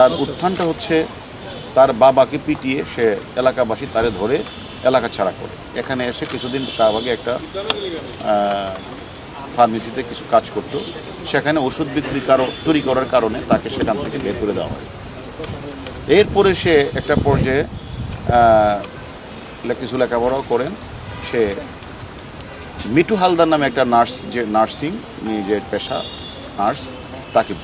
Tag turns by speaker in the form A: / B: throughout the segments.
A: তার উত্থানটা হচ্ছে তার বাবাকে পিটিয়ে সে এলাকাবাসী তারে ধরে এলাকা ছাড়া করে এখানে এসে কিছুদিন শাহবাগে একটা ফার্মেসিতে কিছু কাজ করত। সেখানে ওষুধ তৈরি করার কারণে তাকে সেখান থেকে বের করে দেওয়া হয়। এরপরে সে একটা পর্যায়ে কিছু লেখাপড়াও করেন। সে মিঠু হালদার নামে একটা নার্স, যে নার্সিং নিজের পেশা নার্স, তাকে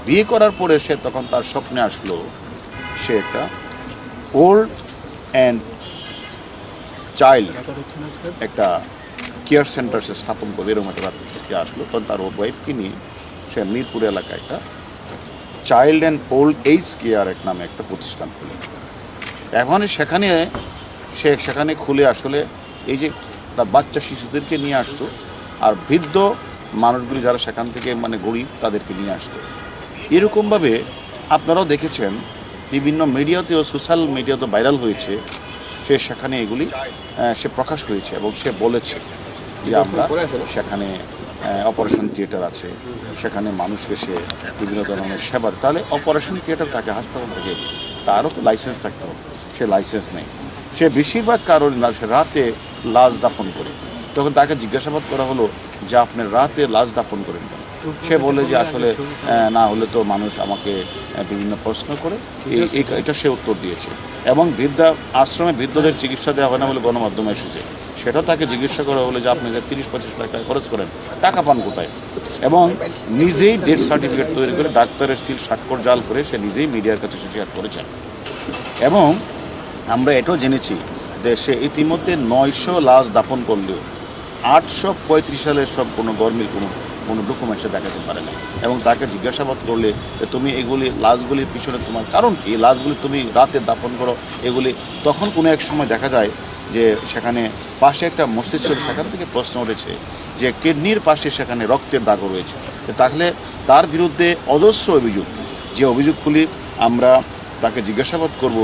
A: বিয়ে করার পরে সে তখন তার স্বপ্নে আসলো সে একটা ওল্ড অ্যান্ড চাইল্ড একটা কেয়ার সেন্টার সে স্থাপন করবে, এরকম একটা সে আসলো। তখন তার ওয়াইফকে নিয়ে সে মিরপুর এলাকায় একটা child and old age care নামে একটা প্রতিষ্ঠান খুলে। এখন সেখানে খুলে আসলে এই যে তার বাচ্চা শিশুদেরকে নিয়ে আসতো, আর বৃদ্ধ মানুষগুলি যারা সেখান থেকে গরিব তাদেরকে নিয়ে আসতো। এরকমভাবে আপনারাও দেখেছেন বিভিন্ন মিডিয়াতেও, সোশ্যাল মিডিয়াতেও ভাইরাল হয়েছে। সেখানে এগুলি সে প্রকাশ হয়েছে এবং সে বলেছে যে আমরা সেখানে অপারেশন থিয়েটার আছে, সেখানে মানুষকে সে বিভিন্ন ধরনের সেবা। তাহলে অপারেশন থিয়েটার থাকে হাসপাতাল থেকে, তারও তো লাইসেন্স থাকতে হবে, সে লাইসেন্স নেই। সে বেশিরভাগ কারণে সে রাতে লাশ দাফন করে। তখন তাকে জিজ্ঞাসাবাদ করা হলো যে আপনি রাতে লাশ দাফন করেন কেন? সে বলে যে আসলে না হলে তো মানুষ আমাকে বিভিন্ন প্রশ্ন করে, এটা সে উত্তর দিয়েছে। এবং আশ্রমে বৃদ্ধদের চিকিৎসা দেওয়া হয় না বলে গণমাধ্যমে এসেছে, সেটাও তাকে জিজ্ঞাসা করা হলো যে আপনি যে 30-25 লাখ টাকা খরচ করেন, টাকা পান কোথায়? এবং নিজেই ডেথ সার্টিফিকেট তৈরি করে ডাক্তারের সিল স্বাক্ষর জাল করে সে নিজেই মিডিয়ার কাছে শেয়ার করেছেন। এবং আমরা এটাও জেনেছি যে সে ইতিমধ্যে 900 লাশ দাফন করলেও 835 সালের সব কোনো গরমিল কোনো ডকুমেন্টসে দেখাতে পারে না। এবং তাকে জিজ্ঞাসাবাদ করলে যে তুমি এগুলি লাশগুলির পিছনে তোমার কারণ কি, এই লাশগুলি তুমি রাতে দাফন করো এগুলি, তখন কোনো এক সময় দেখা যায় যে সেখানে পাশে একটা মস্তিষ্ক, সেখান থেকে প্রশ্ন উঠেছে যে কিডনির পাশে সেখানে রক্তের দাগও রয়েছে। তাহলে তার বিরুদ্ধে অজস্র অভিযোগ, যে অভিযোগগুলি আমরা তাকে জিজ্ঞাসাবাদ করব